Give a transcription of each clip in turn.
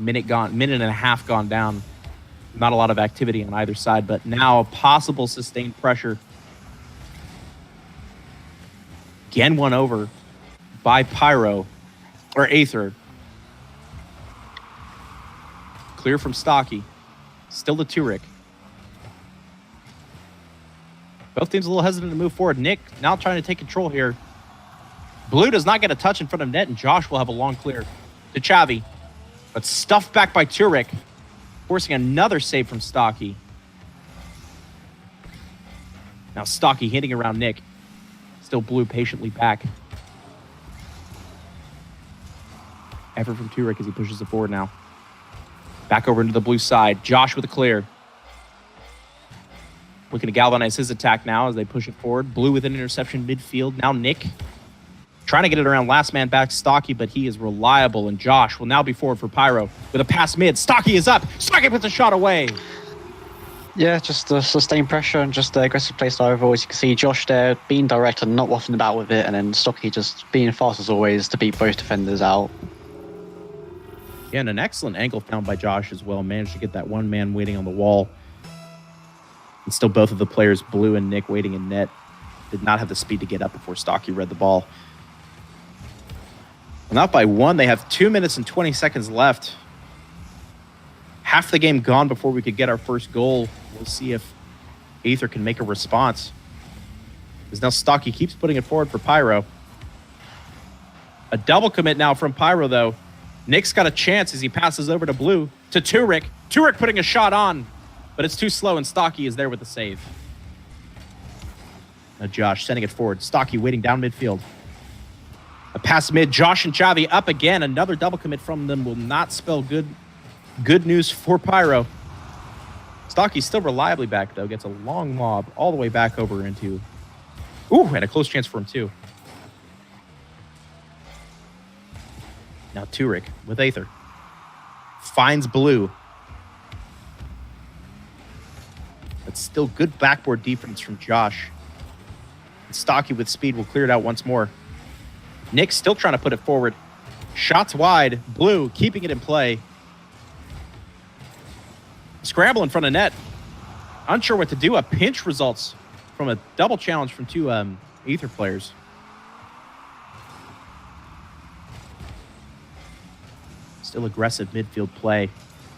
minute and a half gone down. Not a lot of activity on either side, but now possible sustained pressure. Again won over by Pyro, or Aether. Clear from Stocky. Still to Turek. Both teams a little hesitant to move forward. Nick now trying to take control here. Blue does not get a touch in front of net, and Josh will have a long clear to Chavi. But stuffed back by Turek, forcing another save from Stocky. Now Stocky hitting around Nick. Still Blue patiently back. Effort from Turek as he pushes it forward now. Back over into the blue side. Josh with a clear. Looking to galvanize his attack now as they push it forward. Blue with an interception midfield. Now Nick trying to get it around last man back Stocky, but he is reliable. And Josh will now be forward for Pyro with a pass mid. Stocky is up. Stocky puts a shot away. Yeah, just the sustained pressure and just the aggressive play style overall. As you can see, Josh there being direct and not waffling about with it, and then Stocky just being fast as always to beat both defenders out. Yeah, and an excellent angle found by Josh as well. Managed to get that one man waiting on the wall. And still both of the players, Blue and Nick, waiting in net. Did not have the speed to get up before Stocky read the ball. And up by one. They have 2 minutes and 20 seconds left. Half the game gone before we could get our first goal. We'll see if Aether can make a response. Because now Stocky keeps putting it forward for Pyro. A double commit now from Pyro, though. Nick's got a chance as he passes over to Blue, to Turek. Turek putting a shot on, but it's too slow, and Stocky is there with the save. Now Josh sending it forward. Stocky waiting down midfield. A pass mid. Josh and Chavi up again. Another double commit from them will not spell good news for Pyro. Stocky's still reliably back, though. Gets a long lob all the way back over into... Ooh, and a close chance for him, too. Now Turek with Aether. Finds Blue. But still good backboard defense from Josh. And Stocky with speed will clear it out once more. Nick still trying to put it forward. Shots wide. Blue keeping it in play. Scramble in front of net. Unsure what to do. A pinch results from a double challenge from two Aether players. Still aggressive midfield play.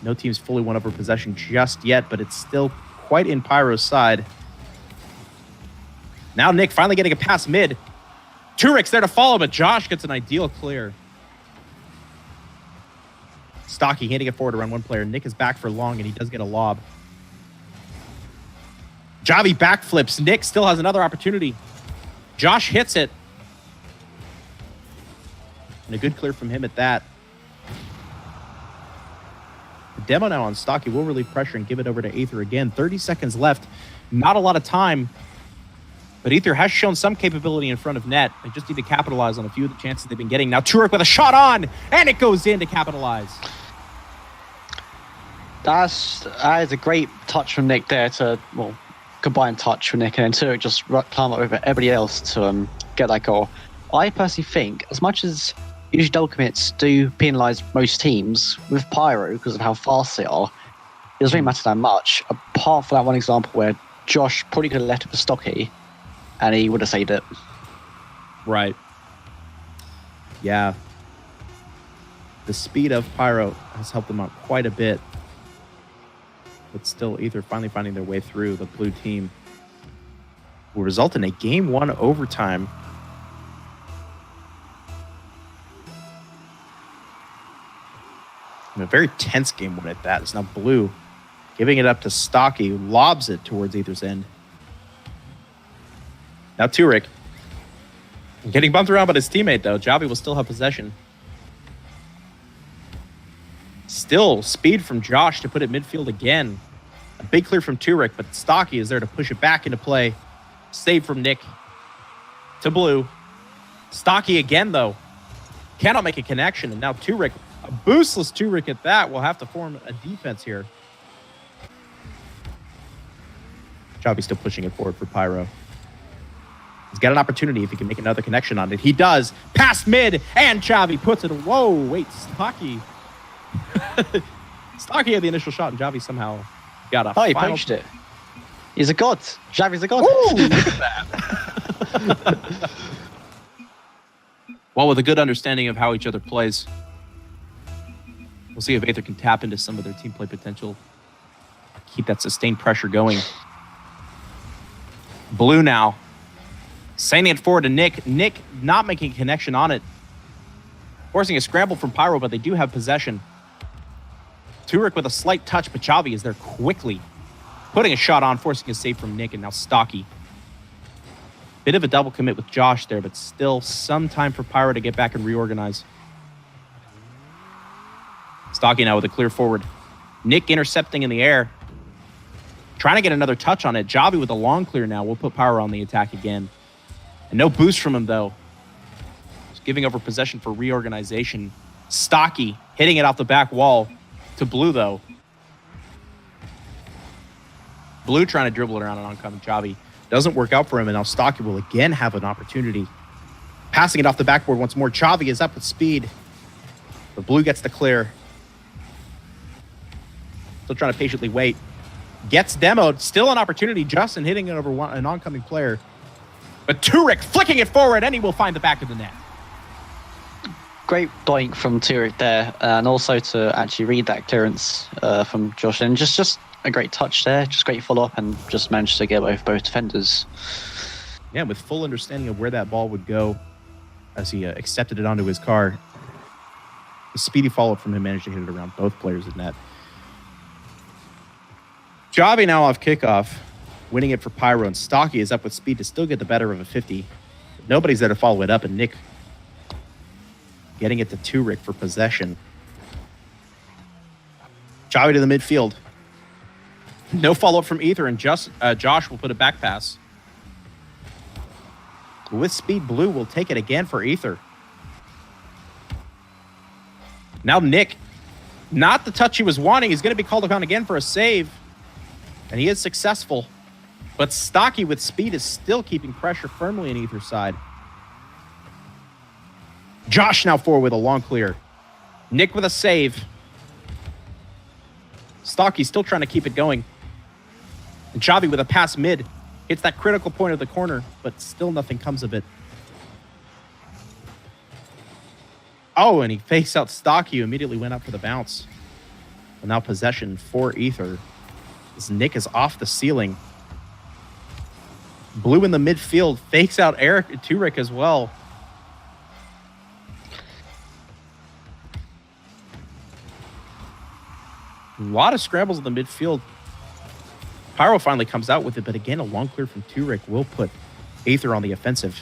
No team's fully won over possession just yet, but it's still quite in Pyro's side. Now Nick finally getting a pass mid. Turek's there to follow, but Josh gets an ideal clear. Stocky handing it forward around one player. Nick is back for long, and he does get a lob. Javi backflips. Nick still has another opportunity. Josh hits it. And a good clear from him at that. The demo now on Stocky will relieve pressure and give it over to Aether again. 30 seconds left. Not a lot of time. But Aether has shown some capability in front of net. They just need to capitalize on a few of the chances they've been getting. Now Turek with a shot on, and it goes in to capitalize. That is a great touch from Nick there to, well, combined touch from Nick, and then Turek just climb up over everybody else to get that goal. I personally think, as much as usually double commits do penalise most teams, with Pyro, because of how fast they are, it doesn't really matter that much, apart from that one example where Josh probably could have left it for Stocky, and he would have saved it. Right. Yeah. The speed of Pyro has helped them out quite a bit. But still, Aether finally finding their way through. The blue team will result in a Game 1 overtime. And a very tense Game 1 at that. It's now Blue giving it up to Stocky, who lobs it towards Aether's end. Now Turek. Getting bumped around by his teammate, though. Javi will still have possession. Still speed from Josh to put it midfield again. A big clear from Turek, but Stocky is there to push it back into play. Save from Nick to Blue. Stocky again, though. Cannot make a connection, and now Turek, a boostless Turek at that, will have to form a defense here. Javi still pushing it forward for Pyro. He's got an opportunity if he can make another connection on it. He does. Past mid, and Chavi puts it. Whoa, wait, Stocky Stocky had the initial shot, and Javi somehow got a Oh, he final... poached it. He's a god. Javi's a god. Ooh, look at that. Well, with a good understanding of how each other plays, we'll see if Aether can tap into some of their team play potential. Keep that sustained pressure going. Blue now. Sending it forward to Nick. Nick not making a connection on it. Forcing a scramble from Pyro, but they do have possession. Turek with a slight touch, but Javi is there quickly. Putting a shot on, forcing a save from Nick, and now Stocky. Bit of a double commit with Josh there, but still some time for Pyro to get back and reorganize. Stocky now with a clear forward. Nick intercepting in the air. Trying to get another touch on it. Javi with a long clear now. We'll put Pyro on the attack again. And no boost from him, though. Just giving over possession for reorganization. Stocky hitting it off the back wall to Blue, though. Blue trying to dribble it around an oncoming Javi. Doesn't work out for him, and now Stocky will again have an opportunity. Passing it off the backboard once more. Javi is up with speed. But Blue gets the clear. Still trying to patiently wait. Gets demoed. Still an opportunity. Justin hitting it over an oncoming player. But Turek flicking it forward, and he will find the back of the net. Great doink from Turek there, and also to actually read that clearance from Josh. And just a great touch there. Just great follow-up, and just managed to get both defenders. Yeah, with full understanding of where that ball would go as he accepted it onto his car. A speedy follow-up from him managed to hit it around both players in net. Javi now off kickoff, winning it for Pyro, and Stocky is up with speed to still get the better of a 50. But nobody's there to follow it up, and Nick getting it to Turek for possession. Javi to the midfield. No follow-up from Aether, and Josh will put a back pass. With speed, Blue will take it again for Aether. Now Nick, not the touch he was wanting. He's going to be called upon again for a save. And he is successful. But Stocky with speed is still keeping pressure firmly on Aether's side. Josh now forward with a long clear. Nick with a save. Stocky still trying to keep it going. And Javi with a pass mid. Hits that critical point of the corner, but still nothing comes of it. Oh, and he fakes out Stocky, who immediately went up for the bounce. And now possession for Aether. As Nick is off the ceiling. Blue in the midfield fakes out Eric Turek as well. A lot of scrambles in the midfield. Pyro finally comes out with it, but again, a long clear from Turek will put Aether on the offensive.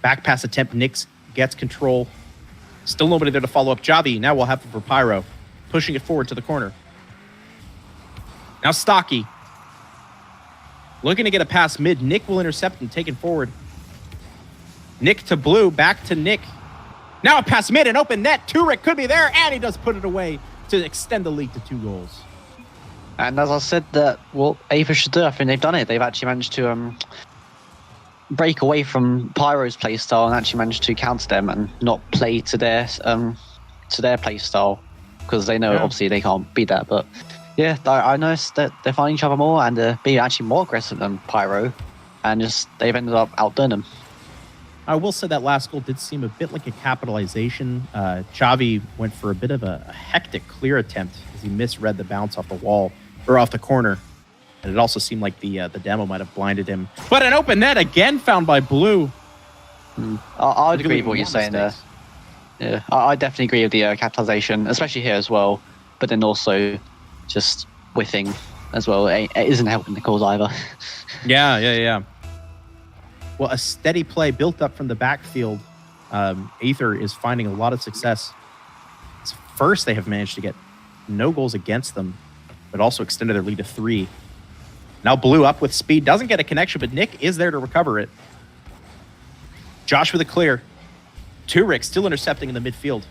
Back pass attempt. Nick gets control. Still nobody there to follow up. Javi now will have it for Pyro. Pushing it forward to the corner. Now Stocky. Looking to get a pass mid. Nick will intercept and take it forward. Nick to Blue. Back to Nick. Now a pass mid and open net. Turek could be there, and he does put it away to extend the lead to 2 goals. And as I said, that what Aether should do, I think they've done it. They've actually managed to break away from Pyro's playstyle and actually managed to counter them and not play to their playstyle, because they know obviously they can't beat that. But yeah, I noticed that they're finding each other more and being actually more aggressive than Pyro, and just they've ended up outdoing them. I will say that last goal did seem a bit like a capitalization. Javi went for a bit of a hectic clear attempt as he misread the bounce off the wall or off the corner. And it also seemed like the demo might have blinded him. But an open net again found by Blue. I'd agree with what you're saying there. Yeah, I definitely agree with the capitalization, especially here as well. But then also just whiffing as well. It isn't helping the cause either. Yeah. Well, a steady play built up from the backfield. Aether is finding a lot of success. First, they have managed to get no goals against them, but also extended their lead to 3. Now Blue up with speed. Doesn't get a connection, but Nick is there to recover it. Josh with a clear. Turek still intercepting in the midfield.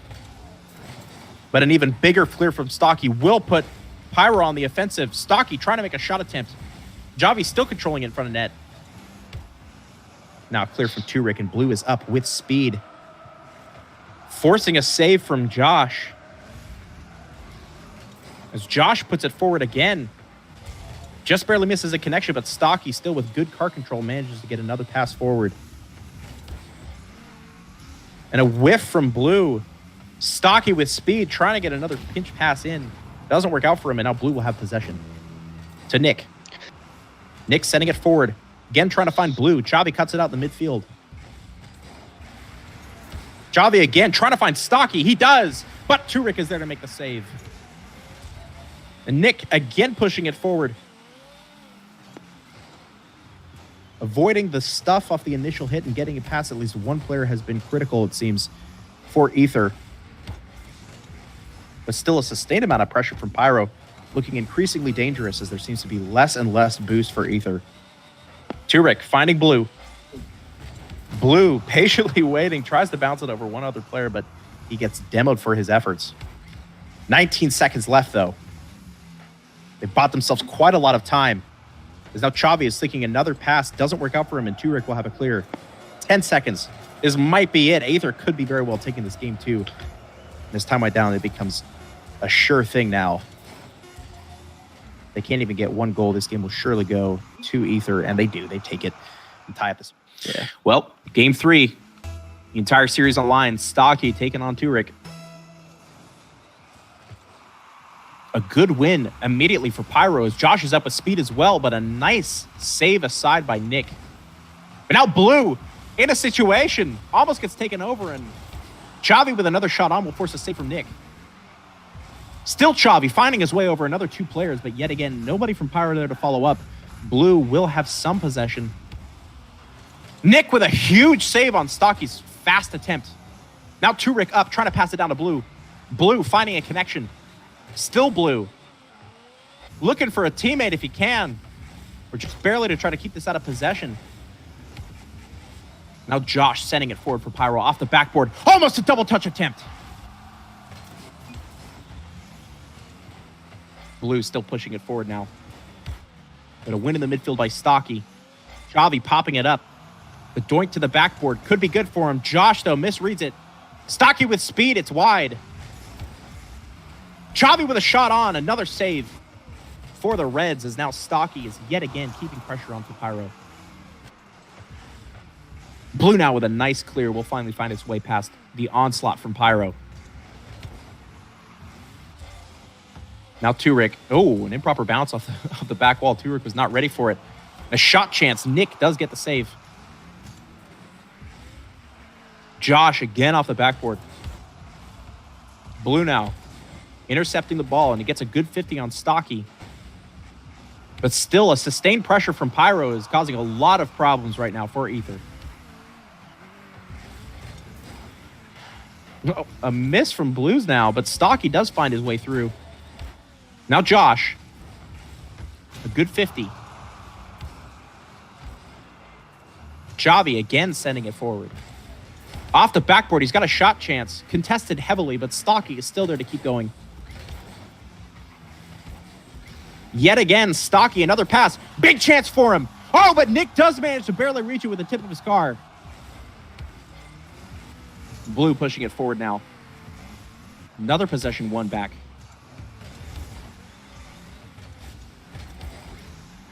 But an even bigger clear from Stocky will put Pyro on the offensive. Stocky trying to make a shot attempt. Javi still controlling it in front of net. Now clear from Turek, and Blue is up with speed. Forcing a save from Josh. As Josh puts it forward again. Just barely misses a connection, but Stocky, still with good car control, manages to get another pass forward. And a whiff from Blue. Stocky with speed, trying to get another pinch pass in. Doesn't work out for him, and now Blue will have possession. To Nick. Nick sending it forward. Again, trying to find Blue. Chavi cuts it out in the midfield. Chavi again, trying to find Stocky. He does, but Turek is there to make the save. And Nick again pushing it forward. Avoiding the stuff off the initial hit and getting it past at least one player has been critical, it seems, for Aether. But still a sustained amount of pressure from Pyro, looking increasingly dangerous as there seems to be less and less boost for Aether. Turek finding Blue. Blue patiently waiting, tries to bounce it over one other player, but he gets demoed for his efforts. 19 seconds left, though. They bought themselves quite a lot of time. As now Chavi is thinking another pass. Doesn't work out for him, and Turek will have a clear. 10 seconds. This might be it. Aether could be very well taking this game, too. And as time went down, it becomes a sure thing now. They can't even get one goal. This game will surely go to Aether, and they do. They take it and tie up this. Yeah. Well, game 3. The entire series on line. Stocky taking on Turek. A good win immediately for Pyro as Josh is up with speed as well, but a nice save aside by Nick. But now Blue in a situation almost gets taken over, and Chavi with another shot on will force a save from Nick. Still Chavi finding his way over another 2 players, but yet again, nobody from Pyro there to follow up. Blue will have some possession. Nick with a huge save on Stocky's fast attempt. Now Turek up, trying to pass it down to Blue. Blue finding a connection. Still Blue. Looking for a teammate if he can. Or just barely to try to keep this out of possession. Now Josh sending it forward for Pyro off the backboard. Almost a double touch attempt. Blue still pushing it forward now. But a win in the midfield by Stocky. Chavi popping it up. The doink to the backboard could be good for him. Josh, though, misreads it. Stocky with speed. It's wide. Chavi with a shot on. Another save for the Reds as now Stocky is yet again keeping pressure on for Pyro. Blue now with a nice clear will finally find its way past the onslaught from Pyro. Now Turek. Oh, an improper bounce off the back wall. Turek was not ready for it. A shot chance. Nick does get the save. Josh again off the backboard. Blue now intercepting the ball, and he gets a good 50 on Stocky. But still, a sustained pressure from Pyro is causing a lot of problems right now for Aether. Oh, a miss from Blues now, but Stocky does find his way through. Now Josh. A good 50. Chavi again sending it forward. Off the backboard, he's got a shot chance. Contested heavily, but Stocky is still there to keep going. Yet again, Stocky, another pass. Big chance for him. Oh, but Nick does manage to barely reach it with the tip of his car. Blue pushing it forward now. Another possession won back.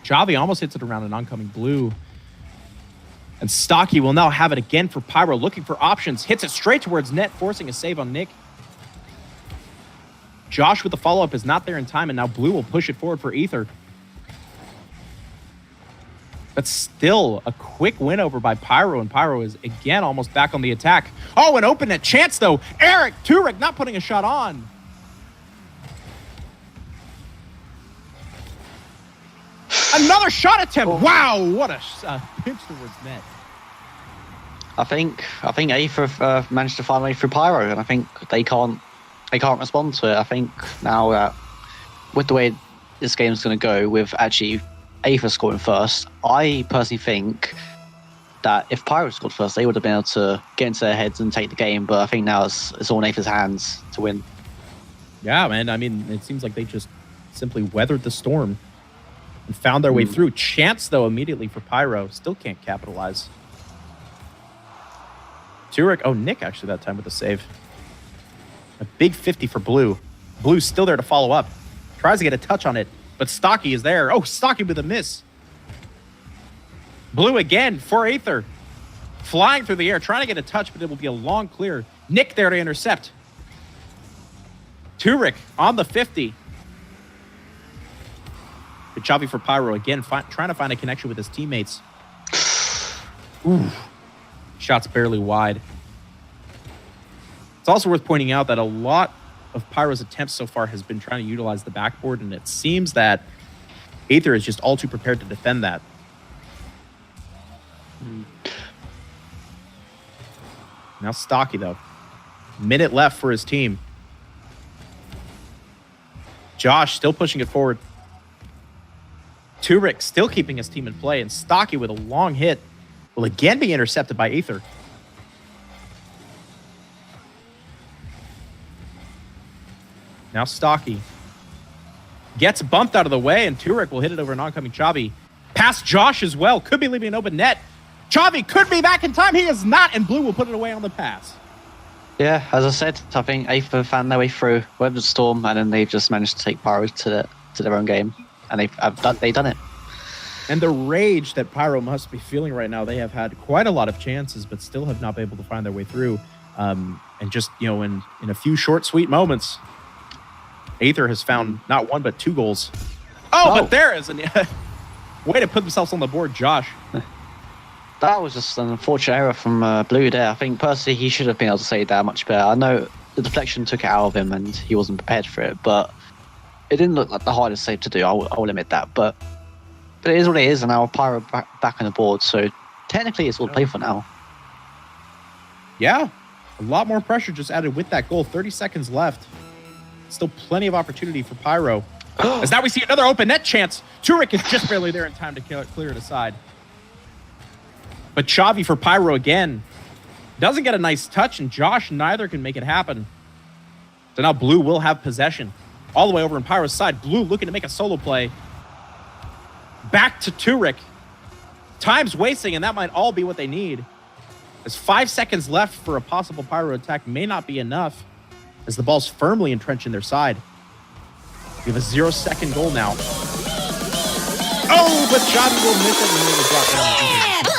Chavi almost hits it around an oncoming Blue. And Stocky will now have it again for Pyro, looking for options. Hits it straight towards net, forcing a save on Nick. Josh with the follow-up is not there in time, and now Blue will push it forward for Aether. But still, a quick win over by Pyro, and Pyro is again almost back on the attack. Oh, an open net chance, though. Eric Turek not putting a shot on. Another shot attempt. Oh. Wow, what a pinch towards net. I think Aether managed to find a way through Pyro, and I think they can't respond to it. I think now with the way this game's going to go, with actually Aether scoring first, I personally think that if Pyro scored first, they would have been able to get into their heads and take the game. But I think now it's all in Aether's hands to win. Yeah, man. I mean, it seems like they just simply weathered the storm and found their way through. Chance, though, immediately for Pyro. Still can't capitalize. Turek. Oh, Nick actually that time with the save. A big 50 for Blue. Blue's still there to follow up. Tries to get a touch on it, but Stocky is there. Oh, Stocky with a miss. Blue again for Aether. Flying through the air, trying to get a touch, but it will be a long clear. Nick there to intercept. Turek on the 50. Good job for Pyro again, trying to find a connection with his teammates. Ooh. Shots barely wide. It's also worth pointing out that a lot of Pyro's attempts so far has been trying to utilize the backboard, and it seems that Aether is just all too prepared to defend that. Now Stocky, though. Minute left for his team. Josh still pushing it forward. Turek still keeping his team in play, and Stocky with a long hit will again be intercepted by Aether. Now Stocky gets bumped out of the way, and Turek will hit it over an oncoming Chavi. Past Josh as well. Could be leaving an open net. Chavi could be back in time. He is not, and Blue will put it away on the pass. Yeah, as I said, I think Aether found their way through, weathered the storm, and then they've just managed to take Pyro to their own game, and they've done it. And the rage that Pyro must be feeling right now, they have had quite a lot of chances, but still have not been able to find their way through. And just, in a few short, sweet moments, Aether has found not one, but 2 goals. Oh, but there is a way to put themselves on the board, Josh. That was just an unfortunate error from Blue there. I think personally he should have been able to save that much better. I know the deflection took it out of him and he wasn't prepared for it, but it didn't look like the hardest save to do. I will admit that, but it is what it is, and now Pyro back on the board, so technically it's all to play for now. Yeah, a lot more pressure just added with that goal. 30 seconds left. Still plenty of opportunity for Pyro. As now we see another open net chance. Turek is just barely there in time to clear it aside. But Chavi for Pyro again. Doesn't get a nice touch, and Josh neither can make it happen. So now Blue will have possession. All the way over on Pyro's side. Blue looking to make a solo play. Back to Turek. Time's wasting, and that might all be what they need. There's 5 seconds left for a possible Pyro attack. May not be enough, as the ball's firmly entrenched in their side. We have a 0-second goal now. Oh, but Chavi will miss it, and they will drop down.